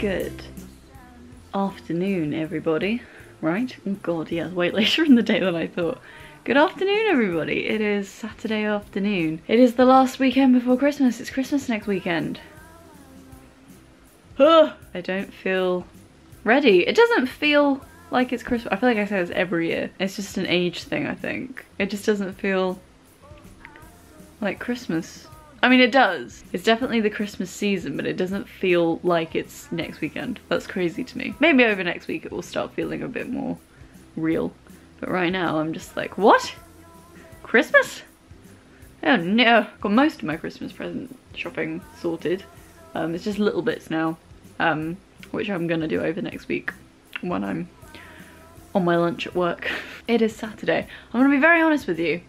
Good afternoon, everybody. Right? Oh god, yeah, way later in the day than I thought. Good afternoon, everybody. It is Saturday afternoon. It is the last weekend before Christmas. It's Christmas next weekend. I don't feel ready. It doesn't feel like it's Christmas. I feel like I say this every year. It's just an age thing, I think. It just doesn't feel like Christmas. I mean, it does. It's definitely the Christmas season, but it doesn't feel like it's next weekend. That's crazy to me. Maybe over next week it will start feeling a bit more real. But right now I'm just like, what? Christmas? Oh no. Got most of my Christmas present shopping sorted. It's just little bits now, which I'm gonna do over next week when I'm on my lunch at work. It is Saturday. I'm gonna be very honest with you.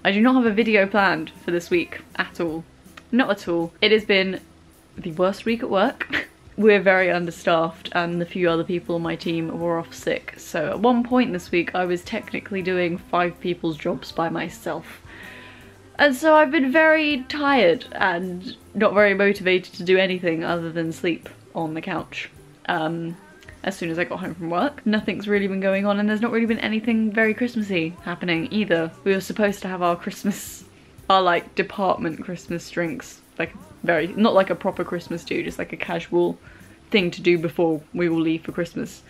I do not have a video planned for this week at all. Not at all. It has been the worst week at work. We're very understaffed and the few other people on my team were off sick. So at one point this week I was technically doing 5 people's jobs by myself. And so I've been very tired and not very motivated to do anything other than sleep on the couch. As soon as I got home from work. Nothing's really been going on and there's not really been anything very Christmassy happening either. We were supposed to have our like department Christmas drinks, like not like a proper Christmas do, just like a casual thing to do before we all leave for Christmas.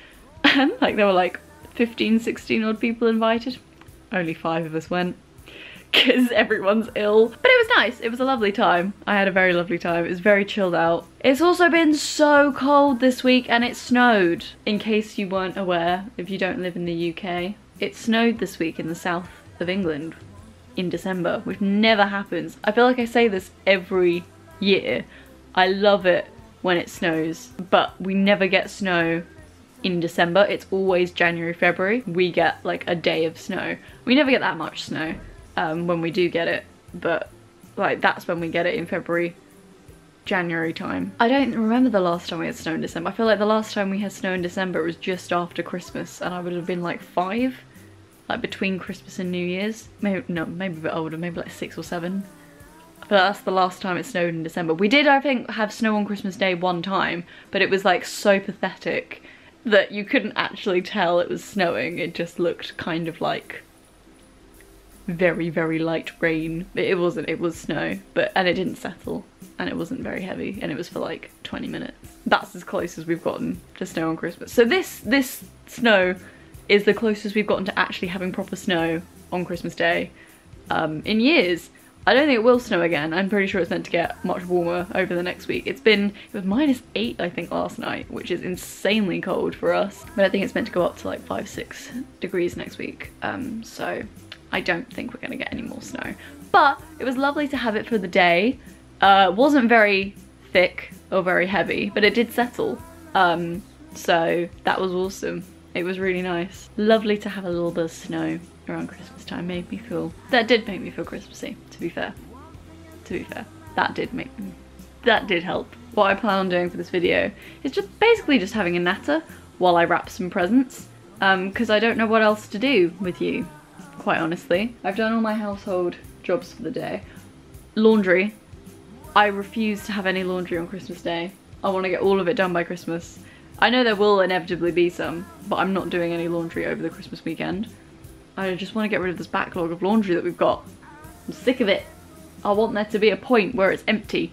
And like there were like 15, 16 odd people invited. Only 5 of us went. Because everyone's ill. But it was nice. It was a lovely time. I had a very lovely time. It was very chilled out. It's also been so cold this week and it snowed. In case you weren't aware, if you don't live in the UK, it snowed this week in the south of England in December, which never happens. I feel like I say this every year. I love it when it snows, but we never get snow in December. It's always January, February. We get like a day of snow. We never get that much snow. When we do get it, but like that's when we get it in February, January time. I don't remember the last time we had snow in December. I feel like the last time we had snow in December was just after Christmas and I would have been like 5, like between Christmas and New Year's. Maybe, no, maybe a bit older, maybe like 6 or 7. But that's the last time it snowed in December. We did, I think, have snow on Christmas Day one time, but it was like so pathetic that you couldn't actually tell it was snowing. It just looked kind of like very, very light rain. It wasn't, it was snow, and it didn't settle and it wasn't very heavy and it was for like 20 minutes. That's as close as we've gotten to snow on Christmas. So this snow is the closest we've gotten to actually having proper snow on Christmas Day in years. I don't think it will snow again. I'm pretty sure it's meant to get much warmer over the next week. It was -8 I think last night, which is insanely cold for us. But I think it's meant to go up to like 5, 6 degrees next week. So I don't think we're gonna get any more snow. But it was lovely to have it for the day. It wasn't very thick or very heavy, but it did settle. So that was awesome. It was really nice. Lovely to have a little bit of snow around Christmas time. That did make me feel Christmassy, to be fair. That did help. What I plan on doing for this video is just basically just having a natter while I wrap some presents. Because I don't know what else to do with you. Quite honestly. I've done all my household jobs for the day. Laundry. I refuse to have any laundry on Christmas Day. I want to get all of it done by Christmas. I know there will inevitably be some, but I'm not doing any laundry over the Christmas weekend. I just want to get rid of this backlog of laundry that we've got. I'm sick of it. I want there to be a point where it's empty.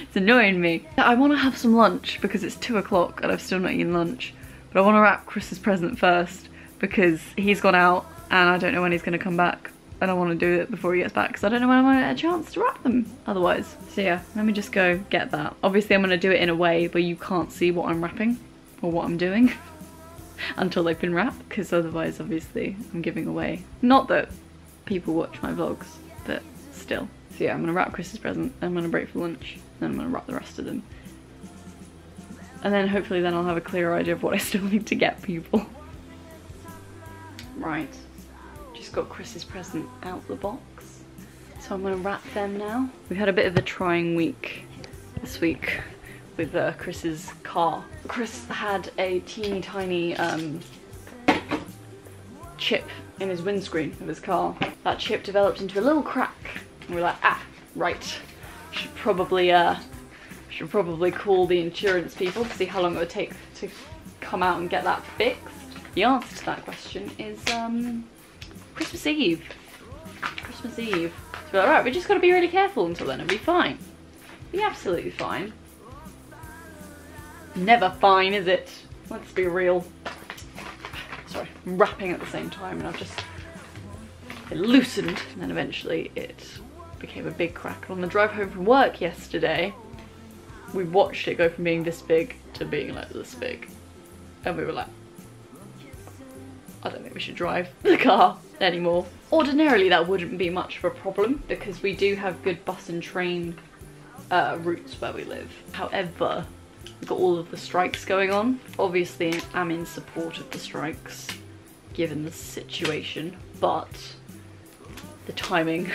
It's annoying me. I want to have some lunch because it's 2 o'clock and I've still not eaten lunch. But I want to wrap Chris's present first because he's gone out and I don't know when he's going to come back, and I want to do it before he gets back because I don't know when I'm going to get a chance to wrap them otherwise. So yeah, let me just go get that. Obviously I'm going to do it in a way where you can't see what I'm wrapping or what I'm doing until they've been wrapped, because otherwise obviously I'm giving away. Not that people watch my vlogs, but still. So yeah, I'm going to wrap Chris's present, I'm going to break for lunch, then I'm going to wrap the rest of them. And then hopefully then I'll have a clearer idea of what I still need to get people. Right. Just got Chris's present out the box, so I'm gonna wrap them now. We've had a bit of a trying week this week with Chris's car. Chris had a teeny tiny chip in his windscreen of his car. That chip developed into a little crack and we're like, ah, right, should probably Should probably call the insurance people to see how long it would take to come out and get that fixed. The answer to that question is Christmas Eve. Christmas Eve. So alright, we just gotta be really careful until then, it'll be fine. Be absolutely fine. Never fine, is it? Let's be real. Sorry, I'm rapping at the same time and I've just, it loosened, and then eventually it became a big crack. On the drive home from work yesterday, we watched it go from being this big to being like this big. And we were like, I don't think we should drive the car anymore. Ordinarily that wouldn't be much of a problem because we do have good bus and train routes where we live. However, we've got all of the strikes going on. Obviously I'm in support of the strikes given the situation, but the timing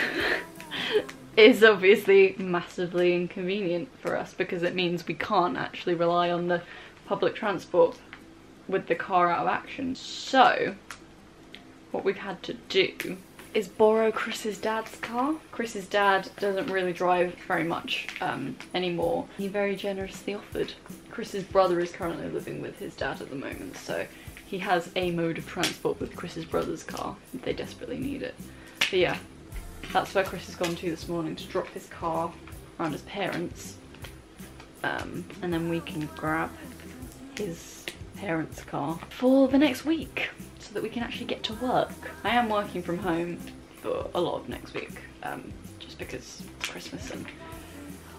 is obviously massively inconvenient for us because it means we can't actually rely on the public transport with the car out of action. So what we've had to do is borrow Chris's dad's car. Chris's dad doesn't really drive very much anymore. He very generously offered. Chris's brother is currently living with his dad at the moment, so he has a mode of transport with Chris's brother's car if they desperately need it. But yeah, that's where Chris has gone to this morning to drop his car around his parents, and then we can grab his parents' car for the next week so that we can actually get to work. I am working from home for a lot of next week, just because it's Christmas and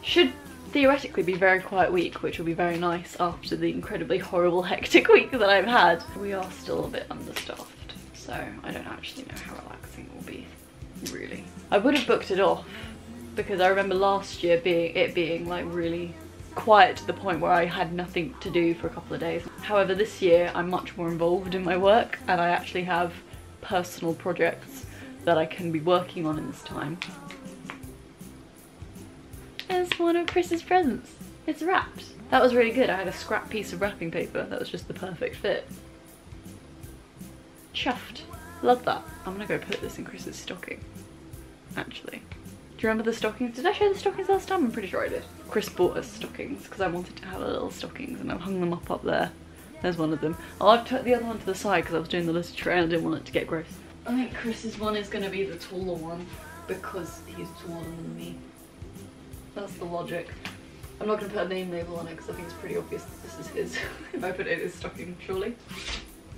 should theoretically be a very quiet week, which will be very nice after the incredibly horrible hectic week that I've had. We are still a bit understaffed, so I don't actually know how relaxing it will be, really. I would have booked it off because I remember last year being like really quiet to the point where I had nothing to do for a couple of days. However, this year I'm much more involved in my work and I actually have personal projects that I can be working on in this time. It's one of Chris's presents. It's wrapped. That was really good. I had a scrap piece of wrapping paper that was just the perfect fit. Chuffed. Love that. I'm gonna go put this in Chris's stocking, actually. Do you remember the stockings? Did I show the stockings last time? I'm pretty sure I did. Chris bought us stockings because I wanted to have little stockings and I've hung them up there. There's one of them. Oh, I've tucked the other one to the side because I was doing the literature and I didn't want it to get gross. I think Chris's one is going to be the taller one because he's taller than me. That's the logic. I'm not going to put a name label on it because I think it's pretty obvious that this is his if I put it in his stocking, surely.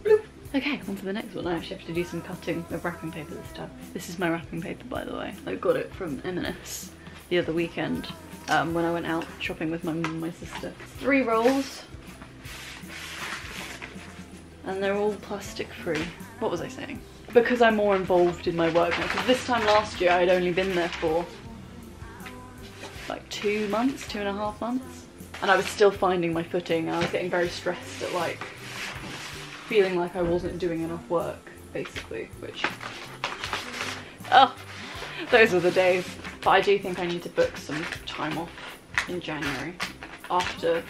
Bloop. Okay, on to the next one. I actually have to do some cutting of wrapping paper this time. This is my wrapping paper, by the way. I got it from M&S the other weekend when I went out shopping with my mum and my sister. 3 rolls. And they're all plastic free. What was I saying? Because I'm more involved in my work now. Because this time last year I'd only been there for like 2 months, 2.5 months. And I was still finding my footing and I was getting very stressed at like feeling like I wasn't doing enough work, basically, which, oh, those were the days. But I do think I need to book some time off in January after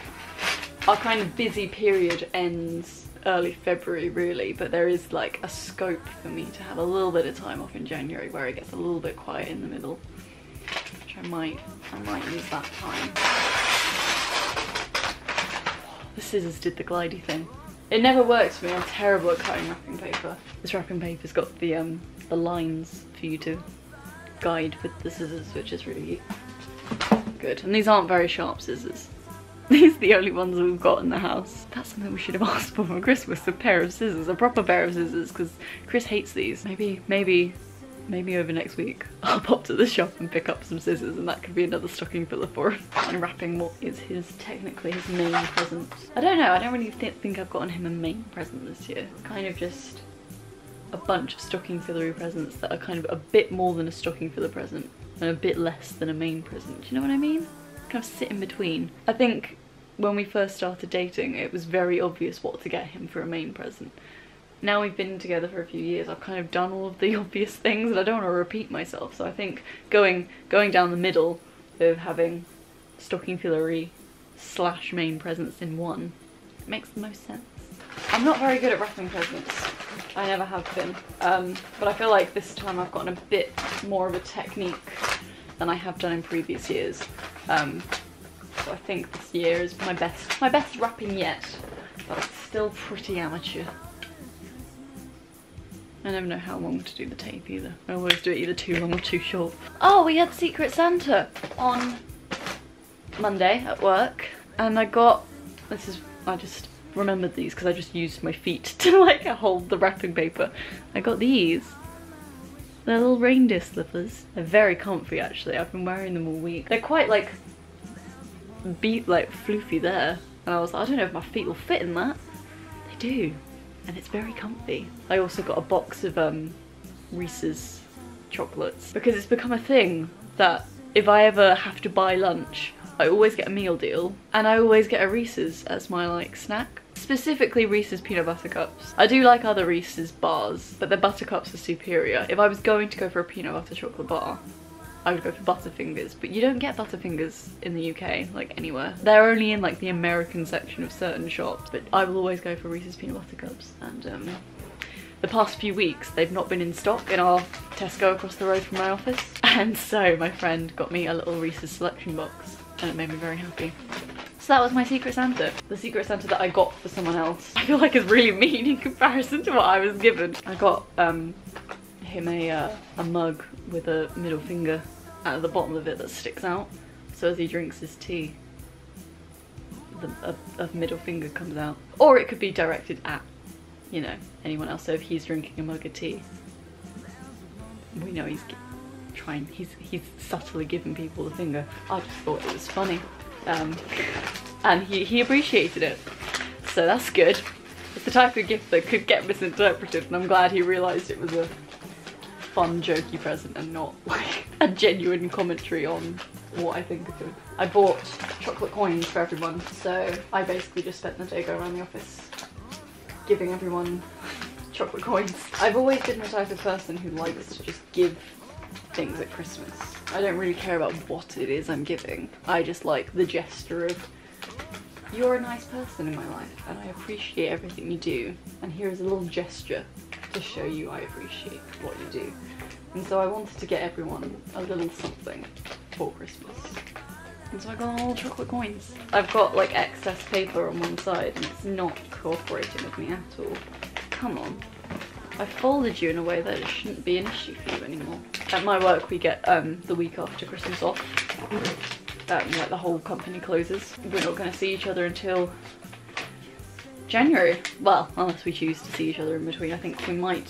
our kind of busy period ends early February, really, but there is like a scope for me to have a little bit of time off in January where it gets a little bit quiet in the middle, which I might use that time. The scissors did the glidey thing. It never works for me. I'm terrible at cutting wrapping paper. This wrapping paper's got the lines for you to guide with the scissors, which is really good. And these aren't very sharp scissors. These are the only ones we've got in the house. That's something we should have asked for Christmas, a pair of scissors, a proper pair of scissors, because Chris hates these. Maybe over next week I'll pop to the shop and pick up some scissors and that could be another stocking filler for him. And wrapping what is technically his main present. I don't know, I don't really think I've gotten him a main present this year. It's kind of just a bunch of stocking fillery presents that are kind of a bit more than a stocking filler present and a bit less than a main present. Do you know what I mean? Kind of sit in between. I think when we first started dating it was very obvious what to get him for a main present. Now we've been together for a few years, I've kind of done all of the obvious things and I don't want to repeat myself, so I think going down the middle of having stocking fillery / main presents in one makes the most sense. I'm not very good at wrapping presents, I never have been, but I feel like this time I've gotten a bit more of a technique than I have done in previous years. So I think this year is my best wrapping yet, but it's still pretty amateur. I never know how long to do the tape either. I always do it either too long or too short. Oh, we had Secret Santa on Monday at work, and I got, I just remembered these because I just used my feet to like hold the wrapping paper. I got these. They're little reindeer slippers. They're very comfy actually. I've been wearing them all week. They're quite like floofy there. And I was like, I don't know if my feet will fit in that. They do. And it's very comfy. I also got a box of Reese's chocolates because it's become a thing that if I ever have to buy lunch, I always get a meal deal and I always get a Reese's as my like snack. Specifically Reese's peanut butter cups. I do like other Reese's bars, but the buttercups are superior. If I was going to go for a peanut butter chocolate bar, I would go for Butterfingers, but you don't get Butterfingers in the UK, like anywhere. They're only in like the American section of certain shops, but I will always go for Reese's peanut butter cups. And the past few weeks, they've not been in stock in our Tesco across the road from my office. And so my friend got me a little Reese's selection box, and it made me very happy. So that was my Secret Santa. The Secret Santa that I got for someone else. I feel like it's really mean in comparison to what I was given. I got him a mug with a middle finger out of the bottom of it that sticks out. So as he drinks his tea, a middle finger comes out. Or it could be directed at, you know, anyone else. So if he's drinking a mug of tea, we know he's subtly giving people the finger. I just thought it was funny. And he appreciated it, so that's good. It's the type of gift that could get misinterpreted, and I'm glad he realised it was a fun, jokey present and not like a genuine commentary on what I think of him. I bought chocolate coins for everyone, so I basically just spent the day going around the office giving everyone chocolate coins. I've always been the type of person who likes to just give things at Christmas. I don't really care about what it is I'm giving. I just like the gesture of, you're a nice person in my life and I appreciate everything you do, and here is a little gesture to show you I appreciate what you do. And so I wanted to get everyone a little something for Christmas. And so I got all chocolate coins. I've got like excess paper on one side and it's not cooperating with me at all. Come on. I folded you in a way that it shouldn't be an issue for you anymore. At my work we get the week after Christmas off. Like the whole company closes. We're not going to see each other until January. Well, unless we choose to see each other in between. I think we might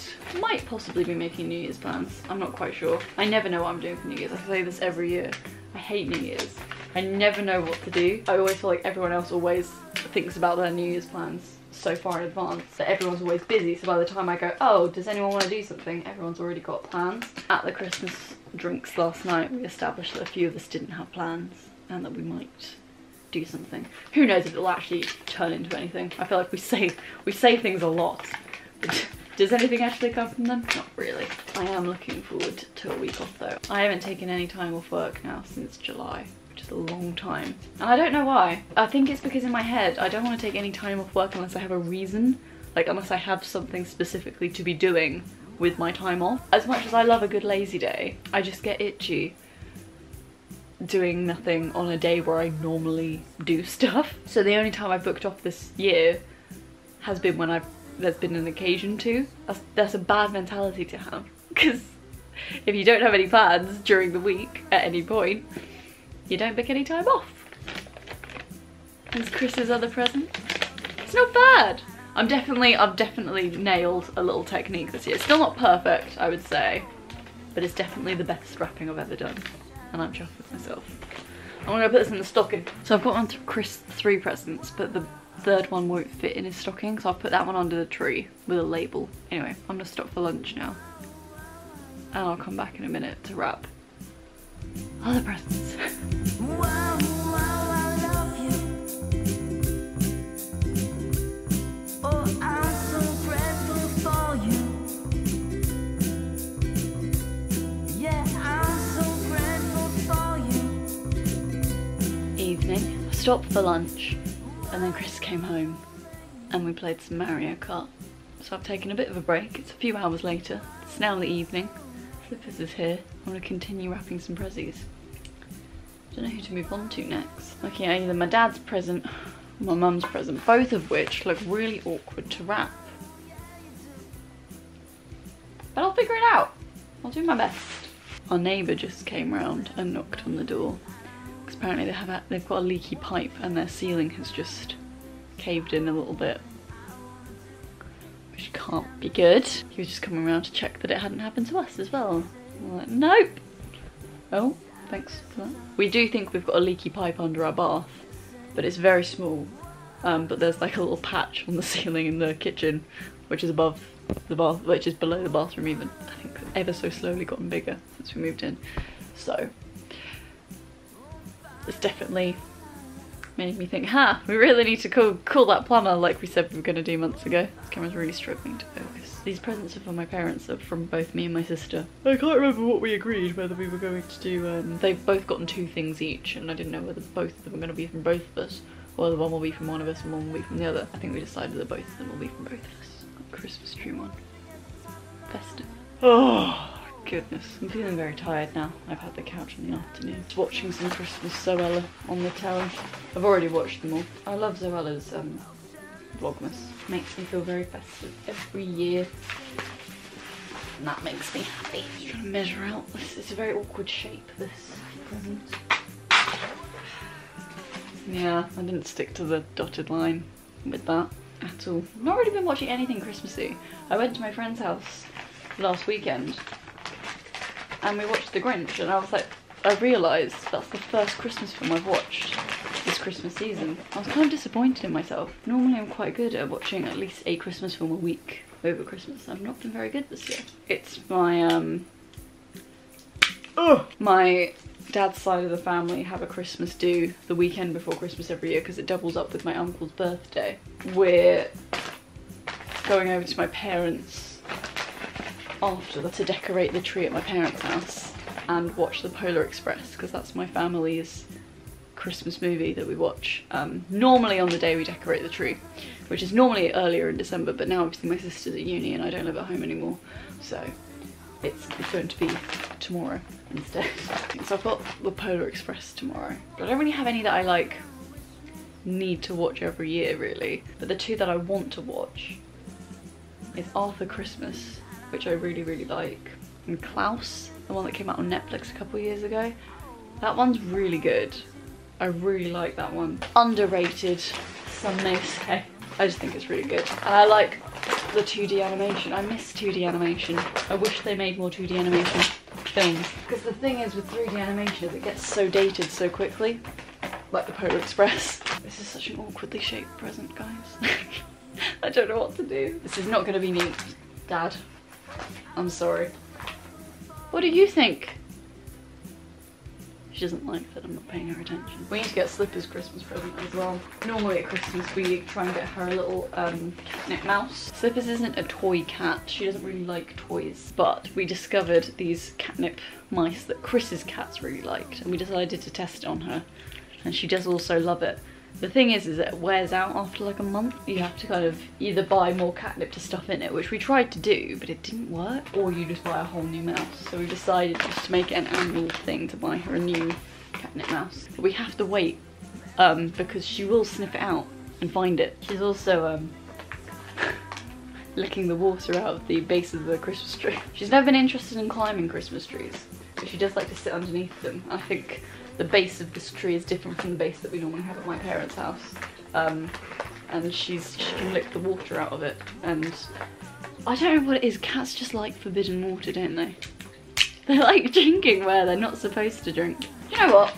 possibly be making New Year's plans. I'm not quite sure. I never know what I'm doing for New Year's. I say this every year. I hate New Year's. I never know what to do. I always feel like everyone else always thinks about their New Year's plans so far in advance that everyone's always busy, so by the time I go, oh, does anyone want to do something, everyone's already got plans. At the Christmas drinks last night we established that a few of us didn't have plans and that we might do something. Who knows if it'll actually turn into anything. I feel like we say things a lot, but does anything actually come from them? Not really. I am looking forward to a week off though. I haven't taken any time off work now since July. Which is a long time, and I don't know why. I think it's because in my head I don't want to take any time off work unless I have a reason, like unless I have something specifically to be doing with my time off. As much as I love a good lazy day, I just get itchy doing nothing on a day where I normally do stuff. So the only time I've booked off this year has been when there's been an occasion to. That's a bad mentality to have, because if you don't have any plans during the week at any point, you don't book any time off. There's Chris's other present. It's not bad. I've definitely nailed a little technique this year. It's still not perfect, I would say, but it's definitely the best wrapping I've ever done, and I'm chuffed with myself. I'm gonna put this in the stocking. So I've got on Chris 3 presents, but the third one won't fit in his stocking, so I'll put that one under the tree with a label. Anyway, I'm gonna stop for lunch now, and I'll come back in a minute to wrap other presents. Wow, I love you. Oh, I'm so grateful for you. Yeah, I'm so grateful for you. Evening. I stopped for lunch and then Chris came home and we played some Mario Kart. So I've taken a bit of a break. It's a few hours later. It's now the evening. Slippers is here. I'm going to continue wrapping some prezzies. Don't know who to move on to next. Looking at either my dad's present or my mum's present, both of which look really awkward to wrap. But I'll figure it out. I'll do my best. Our neighbour just came round and knocked on the door. Because apparently they've got a leaky pipe and their ceiling has just caved in a little bit. Which can't be good. He was just coming around to check that it hadn't happened to us as well. I'm like, nope. Oh, thanks for that. We do think we've got a leaky pipe under our bath, but it's very small. But there's like a little patch on the ceiling in the kitchen, which is above the bath, which is below the bathroom even. I think it's ever so slowly gotten bigger since we moved in. So it's definitely made me think, we really need to call that plumber like we said we were going to do months ago. This camera's really struggling to focus. These presents are for my parents, are from both me and my sister. I can't remember what we agreed, whether we were going to do, they've both gotten 2 things each, and I didn't know whether both of them were going to be from both of us, or whether one will be from one of us and one will be from the other. I think we decided that both of them will be from both of us. Christmas tree one. Festive. Oh goodness, I'm feeling very tired now. I've had the couch in the afternoon. Just watching some Christmas Zoella on the telly. I've already watched them all. I love Zoella's Vlogmas. Makes me feel very festive every year. And that makes me happy. Just trying to measure out this. It's a very awkward shape, this present. Yeah, I didn't stick to the dotted line with that at all. I've not really been watching anything Christmassy. I went to my friend's house last weekend and we watched The Grinch, and I was like, I realised that's the first Christmas film I've watched this Christmas season. I was kind of disappointed in myself. Normally I'm quite good at watching at least a Christmas film a week over Christmas. I've not been very good this year. It's my my dad's side of the family have a Christmas do the weekend before Christmas every year because it doubles up with my uncle's birthday. We're going over to my parents after that to decorate the tree at my parents' house and watch the Polar Express, because that's my family's Christmas movie that we watch. Normally on the day we decorate the tree, which is normally earlier in December, but now obviously my sister's at uni and I don't live at home anymore, so it's going to be tomorrow instead. So I've got the Polar Express tomorrow, but I don't really have any that I like need to watch every year really. But the 2 that I want to watch is Arthur Christmas, which I really like, and Klaus, the one that came out on Netflix a couple of years ago. That one's really good. I really like that one. Underrated, some may say. I just think it's really good. And I like the 2D animation. I miss 2D animation. I wish they made more 2D animation films. Because the thing is with 3D animation is it gets so dated so quickly. Like the Polar Express. This is such an awkwardly shaped present, guys. I don't know what to do. This is not going to be neat, Dad. I'm sorry. What do you think? She doesn't like that I'm not paying her attention. We need to get Slipper's Christmas present as well. Normally at Christmas we try and get her a little catnip mouse. Slippers isn't a toy cat. She doesn't really like toys. But we discovered these catnip mice that Chris's cats really liked, and we decided to test it on her. And she does also love it. The thing is it wears out after like a month. You have to kind of either buy more catnip to stuff in it, which we tried to do, but it didn't work, or you just buy a whole new mouse. So we decided just to make it an annual thing to buy her a new catnip mouse. But we have to wait because she will sniff it out and find it. She's also licking the water out of the base of the Christmas tree. She's never been interested in climbing Christmas trees, but she does like to sit underneath them. I think the base of this tree is different from the base that we normally have at my parents' house. And she can lick the water out of it. And I don't know what it is, cats just like forbidden water, don't they? They like drinking where they're not supposed to drink. You know what?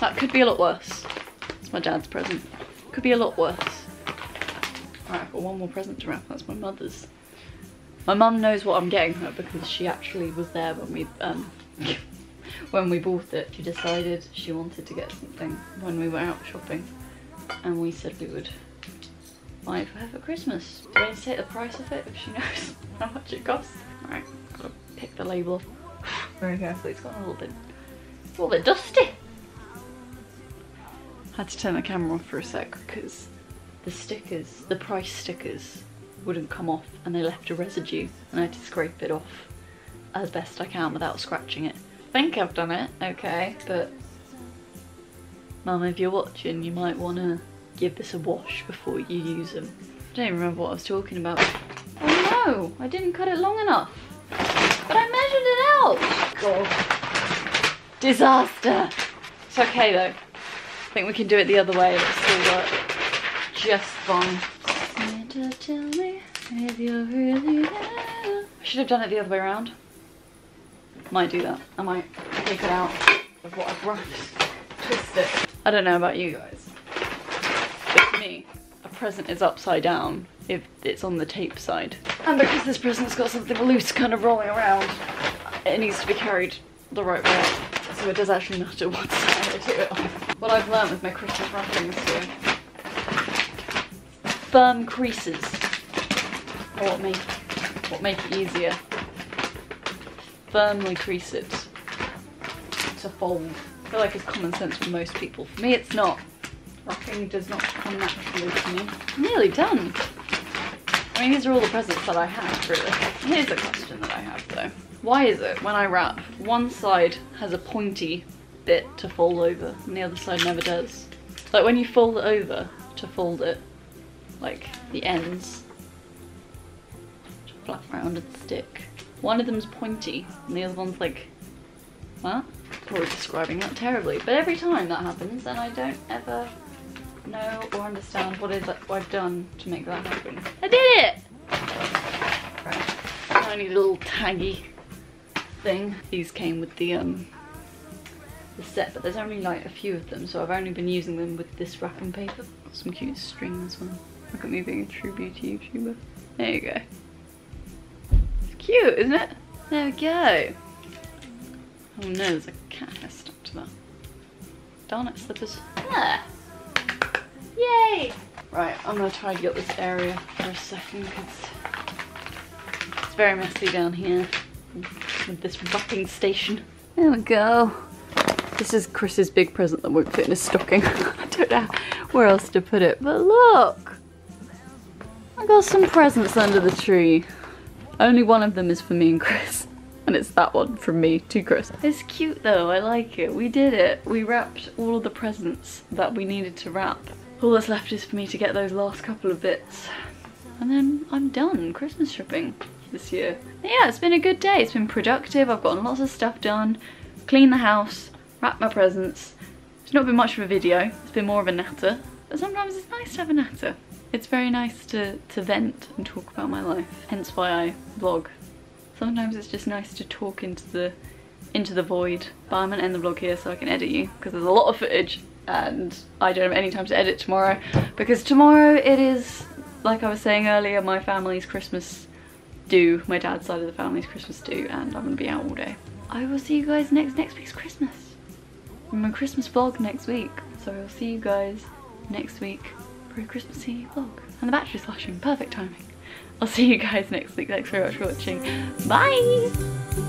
That could be a lot worse. It's my dad's present. Could be a lot worse. Alright, I've got one more present to wrap. That's my mother's. My mum knows what I'm getting her because she actually was there when we bought it. She decided she wanted to get something when we were out shopping, and we said we would buy it for her for Christmas. Do I need to take the price of it if she knows how much it costs? Alright, gotta pick the label off very carefully. It's got a little bit dusty. Had to turn the camera off for a sec because the stickers, the price stickers, wouldn't come off and they left a residue, and I had to scrape it off as best I can without scratching it. I think I've done it okay, but Mum, if you're watching, you might want to give this a wash before you use them. I don't even remember what I was talking about. Oh no, I didn't cut it long enough. But I measured it out. God. Disaster. It's okay though. I think we can do it the other way. It'll still work just fine. Santa, tell me if you're really there. I should have done it the other way around. Might do that. I might take it out of what I've wrapped, twist it. I don't know about you guys, but for me, a present is upside down if it's on the tape side. And because this present's got something loose kind of rolling around, it needs to be carried the right way up. So it does actually matter what side I do it on. What I've learned with my Christmas wrapping this year, firm creases are what make it easier. Firmly crease it to fold. I feel like it's common sense for most people. For me, it's not. Wrapping does not come naturally to me. I'm nearly done. I mean, these are all the presents that I have, really. Here's a question that I have, though. Why is it when I wrap, one side has a pointy bit to fold over and the other side never does? Like when you fold it over to fold it, like the ends, flat rounded stick. One of them's pointy and the other one's like, what? Probably describing that terribly, but every time that happens then I don't ever know or understand what I've done to make that happen. I did it! Right, I need a little taggy thing. These came with the set, but there's only like a few of them, so I've only been using them with this wrapping paper. Got some cute string as well. Look at me being a true beauty YouTuber. There you go. Cute, isn't it? There we go. Oh no, there's a cat hair stuck to that. Darn it, slippers. Ah. Yay! Right, I'm gonna tidy up this area for a second because it's very messy down here with this wrapping station. There we go. This is Chris's big present that won't fit in his stocking. I don't know where else to put it, but look! I got some presents under the tree. Only one of them is for me and Chris. And it's that one from me to Chris. It's cute though, I like it. We did it. We wrapped all of the presents that we needed to wrap. All that's left is for me to get those last couple of bits. And then I'm done Christmas shopping this year. Yeah, it's been a good day. It's been productive. I've gotten lots of stuff done. Cleaned the house, wrapped my presents. It's not been much of a video. It's been more of a natter. But sometimes it's nice to have a natter. It's very nice to vent and talk about my life. Hence why I vlog. Sometimes it's just nice to talk into the void. But I'm gonna end the vlog here so I can edit you because there's a lot of footage and I don't have any time to edit tomorrow because tomorrow it is, like I was saying earlier, my family's Christmas do, my dad's side of the family's Christmas do, and I'm gonna be out all day. I will see you guys next week's Christmas. My Christmas vlog next week. So I'll see you guys next week for a Christmassy vlog. And the battery's flashing, perfect timing. I'll see you guys next week. Thanks very much for watching. Bye!